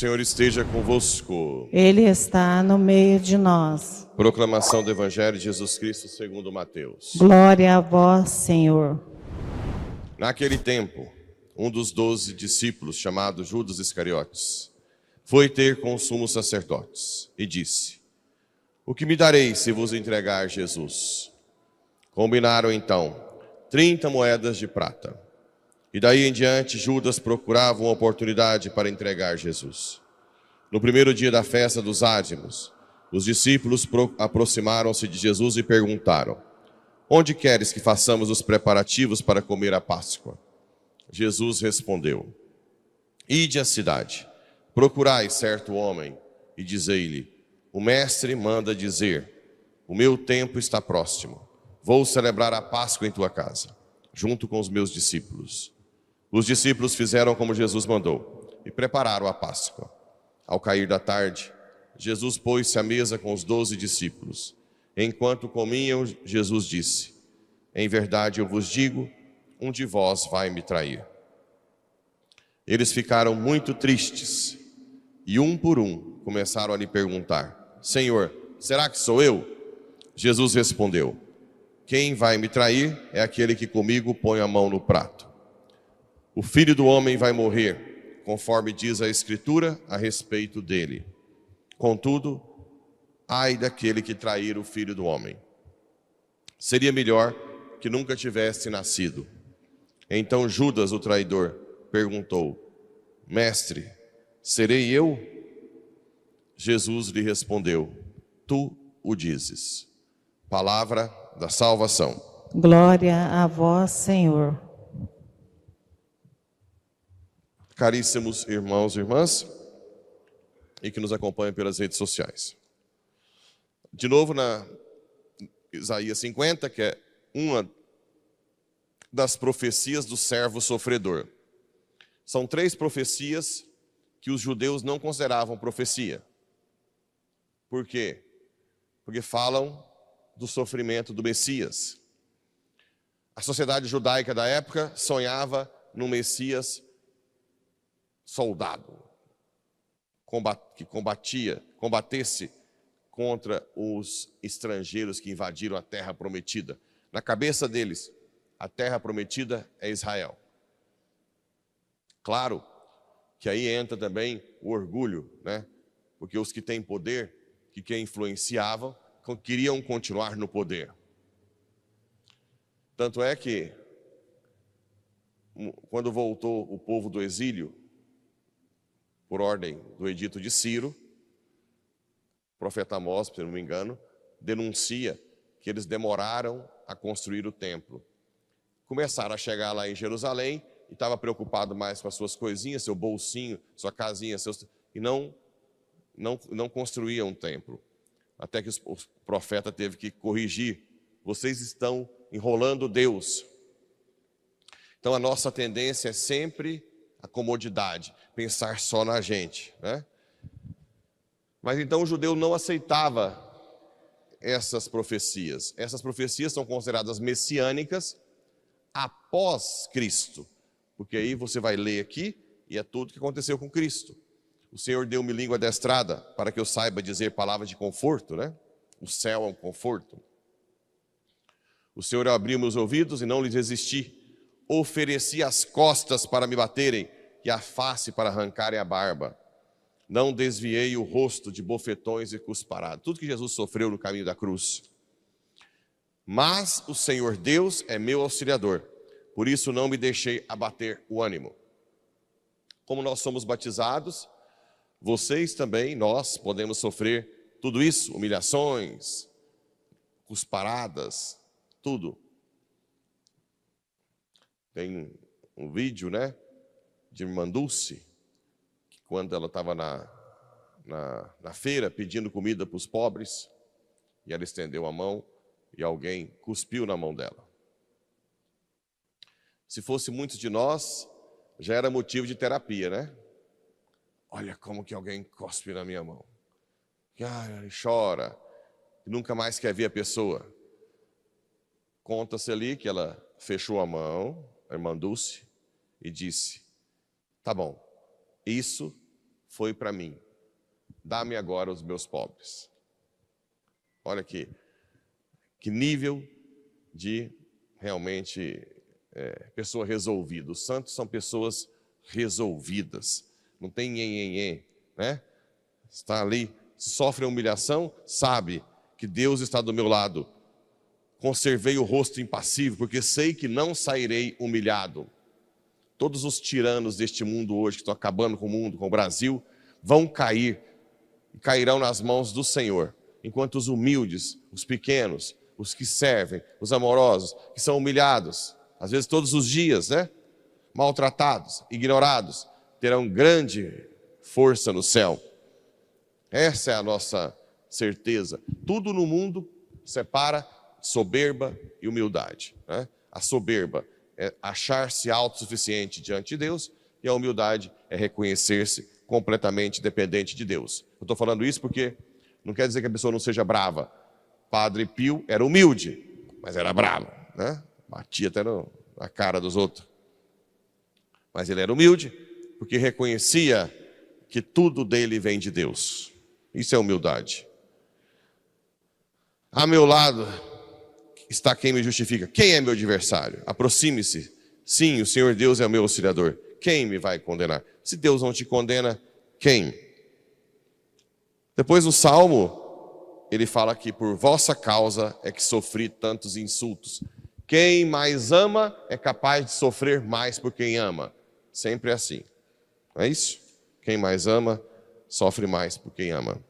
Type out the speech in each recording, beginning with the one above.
Senhor esteja convosco. Ele está no meio de nós. Proclamação do Evangelho de Jesus Cristo segundo Mateus. Glória a vós, Senhor. Naquele tempo, um dos 12 discípulos, chamado Judas Iscariotes, foi ter com os sumos sacerdotes e disse: O que me dareis se vos entregar Jesus? Combinaram então 30 moedas de prata. E daí em diante Judas procurava uma oportunidade para entregar Jesus. No primeiro dia da festa dos ázimos, os discípulos aproximaram-se de Jesus e perguntaram: Onde queres que façamos os preparativos para comer a Páscoa? Jesus respondeu: Ide à cidade, procurai certo homem e dizei-lhe: O mestre manda dizer: O meu tempo está próximo. Vou celebrar a Páscoa em tua casa, junto com os meus discípulos. Os discípulos fizeram como Jesus mandou e prepararam a Páscoa. Ao cair da tarde, Jesus pôs-se à mesa com os 12 discípulos. Enquanto comiam, Jesus disse: Em verdade eu vos digo, um de vós vai me trair. Eles ficaram muito tristes e um por um começaram a lhe perguntar: Senhor, será que sou eu? Jesus respondeu: Quem vai me trair é aquele que comigo põe a mão no prato. O Filho do Homem vai morrer, conforme diz a Escritura a respeito dele. Contudo, ai daquele que trair o Filho do Homem. Seria melhor que nunca tivesse nascido. Então Judas, o traidor, perguntou: Mestre, serei eu? Jesus lhe respondeu: Tu o dizes. Palavra da salvação. Glória a vós, Senhor. Caríssimos irmãos e irmãs, e que nos acompanham pelas redes sociais. De novo na Isaías 50, que é uma das profecias do servo sofredor. São 3 profecias que os judeus não consideravam profecia. Por quê? Porque falam do sofrimento do Messias. A sociedade judaica da época sonhava no Messias soldado, que combatesse contra os estrangeiros que invadiram a terra prometida. Na cabeça deles, a terra prometida é Israel. Claro que aí entra também o orgulho, né? Porque os que têm poder, que influenciavam, queriam continuar no poder. Tanto é que, quando voltou o povo do exílio, por ordem do edito de Ciro, o profeta Amós, se não me engano, denuncia que eles demoraram a construir o templo. Começaram a chegar lá em Jerusalém e estava preocupado mais com as suas coisinhas, seu bolsinho, sua casinha, e não construíam um templo. Até que o profeta teve que corrigir: vocês estão enrolando Deus. Então a nossa tendência é sempre a comodidade, pensar só na gente, né? Mas então o judeu não aceitava essas profecias. Essas profecias são consideradas messiânicas após Cristo, porque aí você vai ler aqui e é tudo que aconteceu com Cristo. O Senhor deu-me língua adestrada para que eu saiba dizer palavras de conforto, né? O céu é um conforto. O Senhor abriu meus ouvidos e não lhes resisti. Ofereci as costas para me baterem e a face para arrancarem a barba. Não desviei o rosto de bofetões e cusparadas. Tudo que Jesus sofreu no caminho da cruz. Mas o Senhor Deus é meu auxiliador. Por isso não me deixei abater o ânimo. Como nós somos batizados, vocês também, nós podemos sofrer tudo isso. Humilhações, cusparadas, tudo. Tem um vídeo, né, de irmã Dulce, que quando ela estava na feira pedindo comida para os pobres, e ela estendeu a mão e alguém cuspiu na mão dela. Se fosse muitos de nós, já era motivo de terapia, né? Olha como que alguém cospe na minha mão. Ele chora, nunca mais quer ver a pessoa. Conta-se ali que ela fechou a mão, a irmã Dulce, e disse: tá bom, isso foi para mim. Dá-me agora os meus pobres. Olha aqui, que nível de realmente pessoa resolvida. Os santos são pessoas resolvidas. Não tem nhenhenhê, né? Está ali, sofre a humilhação, sabe que Deus está do meu lado. Conservei o rosto impassível, porque sei que não sairei humilhado. Todos os tiranos deste mundo hoje, que estão acabando com o mundo, com o Brasil, vão cair e cairão nas mãos do Senhor. Enquanto os humildes, os pequenos, os que servem, os amorosos, que são humilhados, às vezes todos os dias, né? Maltratados, ignorados, terão grande força no céu. Essa é a nossa certeza. Tudo no mundo separa soberba e humildade, né? A soberba é achar-se autossuficiente diante de Deus, e a humildade é reconhecer-se completamente dependente de Deus. Eu estou falando isso porque não quer dizer que a pessoa não seja brava. Padre Pio era humilde, mas era bravo, né? Batia até na cara dos outros. Mas ele era humilde porque reconhecia que tudo dele vem de Deus. Isso é humildade. A meu lado está quem me justifica. Quem é meu adversário? Aproxime-se. Sim, o Senhor Deus é o meu auxiliador. Quem me vai condenar? Se Deus não te condena, quem? Depois no Salmo, ele fala que por vossa causa é que sofri tantos insultos. Quem mais ama é capaz de sofrer mais por quem ama. Sempre é assim. Não é isso? Quem mais ama, sofre mais por quem ama.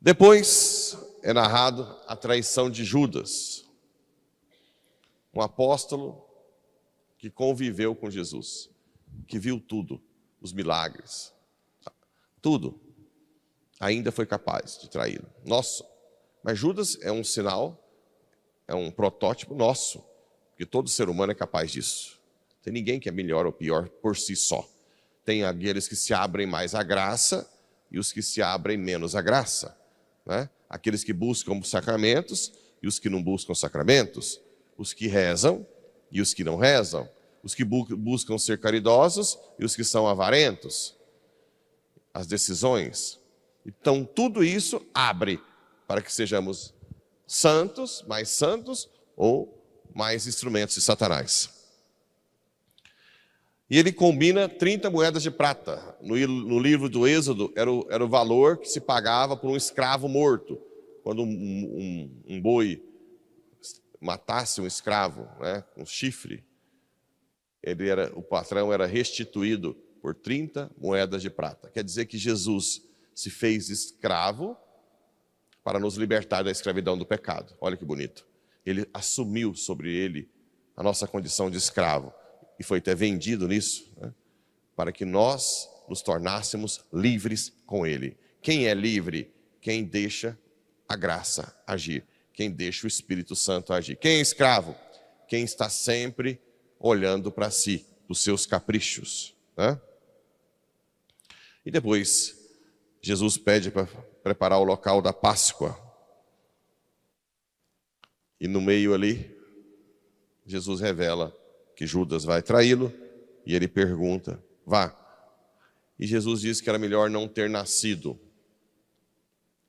Depois é narrado a traição de Judas, um apóstolo que conviveu com Jesus, que viu tudo, os milagres, tudo, ainda foi capaz de traí-lo. Nossa, mas Judas é um sinal, é um protótipo nosso, porque todo ser humano é capaz disso. Não tem ninguém que é melhor ou pior por si só. Tem aqueles que se abrem mais à graça e os que se abrem menos à graça, né? Aqueles que buscam sacramentos e os que não buscam sacramentos, os que rezam e os que não rezam, os que buscam ser caridosos e os que são avarentos. As decisões. Então, tudo isso abre para que sejamos santos ou mais instrumentos de Satanás. E ele combina 30 moedas de prata. No livro do Êxodo, era o valor que se pagava por um escravo morto. Quando um boi matasse um escravo, né, com chifre, o patrão era restituído por 30 moedas de prata. Quer dizer que Jesus se fez escravo para nos libertar da escravidão do pecado. Olha que bonito. Ele assumiu sobre ele a nossa condição de escravo. E foi até vendido nisso, né? Para que nós nos tornássemos livres com ele. Quem é livre? Quem deixa a graça agir. Quem deixa o Espírito Santo agir. Quem é escravo? Quem está sempre olhando para si, os seus caprichos, né? E depois, Jesus pede para preparar o local da Páscoa. E no meio ali, Jesus revela que Judas vai traí-lo, e ele pergunta, vá. E Jesus diz que era melhor não ter nascido.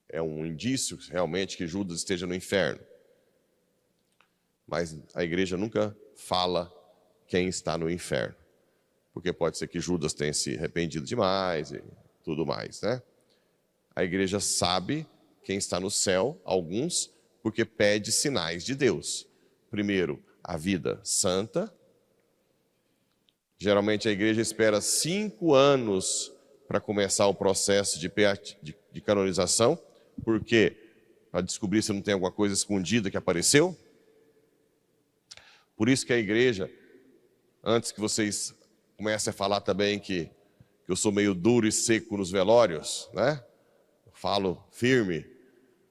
É um indício, realmente, que Judas esteja no inferno. Mas a igreja nunca fala quem está no inferno. Porque pode ser que Judas tenha se arrependido demais e tudo mais, né? A igreja sabe quem está no céu, alguns, porque pede sinais de Deus. Primeiro, a vida santa. Geralmente a igreja espera 5 anos para começar o processo de canonização. Por quê? Para descobrir se não tem alguma coisa escondida que apareceu. Por isso que a igreja, antes que vocês comecem a falar também que eu sou meio duro e seco nos velórios, né? Eu falo firme.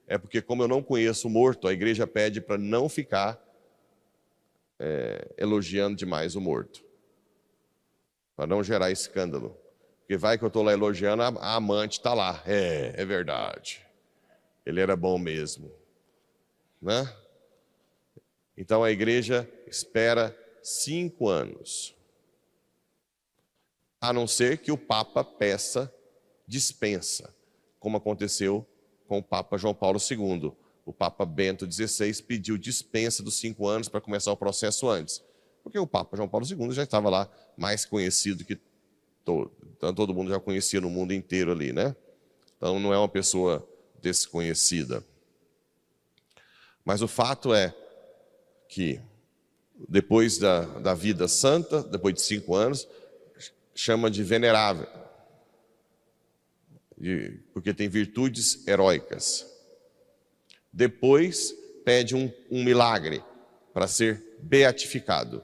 É porque como eu não conheço o morto, a igreja pede para não ficar elogiando demais o morto. Para não gerar escândalo. Porque vai que eu estou lá elogiando, a amante está lá. É verdade. Ele era bom mesmo. Né? Então a igreja espera 5 anos. a não ser que o Papa peça dispensa, como aconteceu com o Papa João Paulo II. O Papa Bento XVI pediu dispensa dos 5 anos para começar o processo antes, porque o Papa João Paulo II já estava lá mais conhecido que todo mundo já conhecia no mundo inteiro ali, né? Então não é uma pessoa desconhecida. Mas o fato é que depois da vida santa, depois de 5 anos, chama de venerável, porque tem virtudes heróicas. Depois pede um milagre para ser beatificado,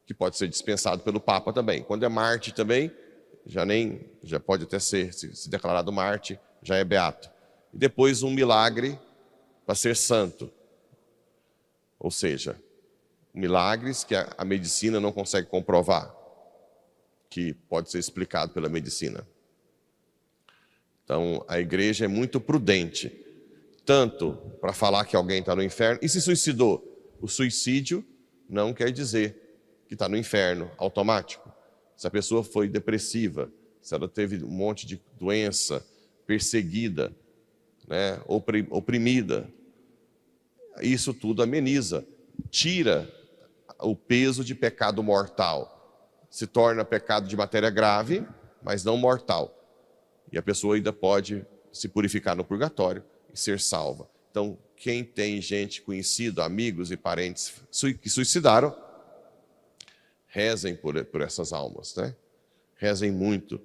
que pode ser dispensado pelo Papa também. Quando é Marte também, já pode até ser se declarado Marte, já é beato. E depois um milagre para ser santo, ou seja, milagres que a medicina não consegue comprovar, que pode ser explicado pela medicina. Então, a igreja é muito prudente, tanto para falar que alguém está no inferno, e se suicidou. O suicídio não quer dizer que está no inferno, automático. Se a pessoa foi depressiva, se ela teve um monte de doença, perseguida, né, oprimida, isso tudo ameniza, tira o peso de pecado mortal. Se torna pecado de matéria grave, mas não mortal. E a pessoa ainda pode se purificar no purgatório e ser salva. Então, quem tem gente conhecida, amigos e parentes que suicidaram, rezem por essas almas, né? Rezem muito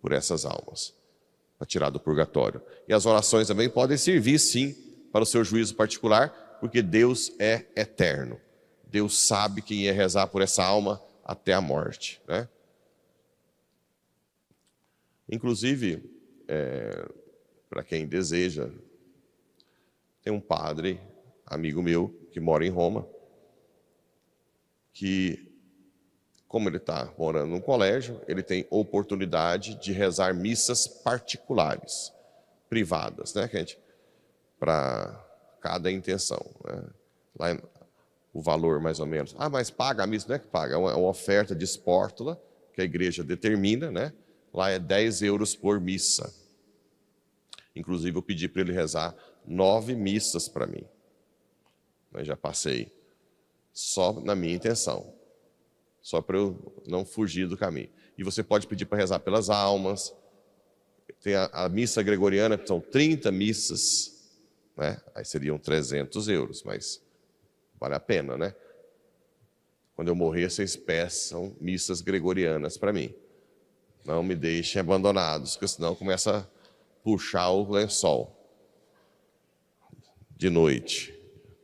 por essas almas, para tirar do purgatório. E as orações também podem servir, sim, para o seu juízo particular, porque Deus é eterno. Deus sabe quem ia rezar por essa alma até a morte, né? Inclusive, para quem deseja, tem um padre, amigo meu, que mora em Roma, que, como ele está morando num colégio, ele tem oportunidade de rezar missas particulares, privadas, né, gente? Para cada intenção, né? Lá o valor mais ou menos. Ah, mas paga a missa? Não é que paga, é uma oferta de espórtula que a igreja determina, né? Lá é 10 euros por missa. Inclusive eu pedi para ele rezar 9 missas para mim. Mas já passei só na minha intenção, só para eu não fugir do caminho. E você pode pedir para rezar pelas almas. Tem a missa gregoriana, que são 30 missas, né? Aí seriam 300 euros, mas vale a pena, né? Quando eu morrer, vocês peçam missas gregorianas para mim. Não me deixem abandonados, porque senão começa a puxar o lençol de noite.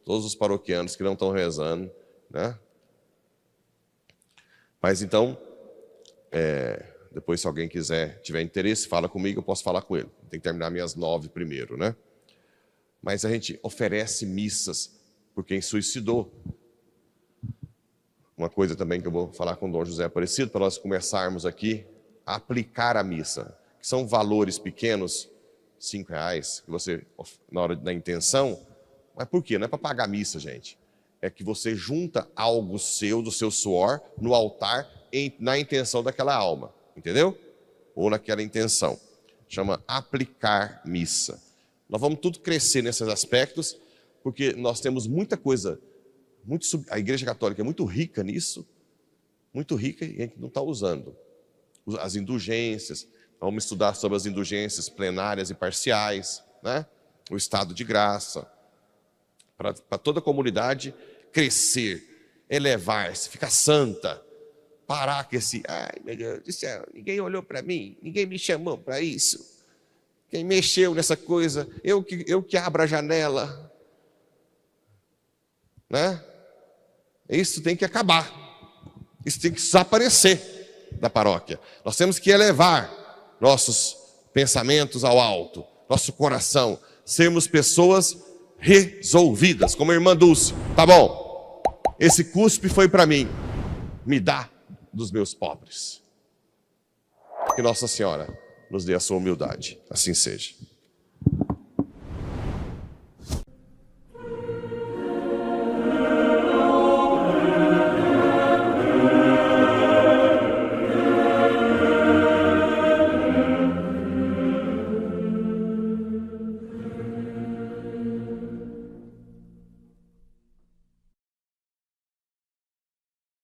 Todos os paroquianos que não estão rezando, né? Mas então, depois se alguém tiver interesse, fala comigo, eu posso falar com ele. Tem que terminar minhas 9 primeiro, né? Mas a gente oferece missas por quem suicidou. Uma coisa também que eu vou falar com o Dom José Aparecido, para nós começarmos aqui a aplicar a missa, que são valores pequenos, R$5, que você, na hora da intenção, mas por quê? Não é para pagar a missa, gente. É que você junta algo seu, do seu suor, no altar, na intenção daquela alma, entendeu? Ou naquela intenção. Chama aplicar missa. Nós vamos tudo crescer nesses aspectos, porque nós temos muita coisa, a Igreja Católica é muito rica nisso, muito rica, e a gente não está usando. As indulgências, vamos estudar sobre as indulgências plenárias e parciais, né? O estado de graça, para toda a comunidade crescer, elevar-se, ficar santa, parar com esse, ai meu Deus do céu, ninguém olhou para mim, ninguém me chamou para isso, quem mexeu nessa coisa, eu que abro a janela, né? Isso tem que acabar, isso tem que desaparecer da paróquia. Nós temos que elevar nossos pensamentos ao alto, nosso coração, sermos pessoas resolvidas, como a irmã Dulce. Tá bom, esse cuspe foi para mim, me dá dos meus pobres. Que Nossa Senhora nos dê a sua humildade, assim seja.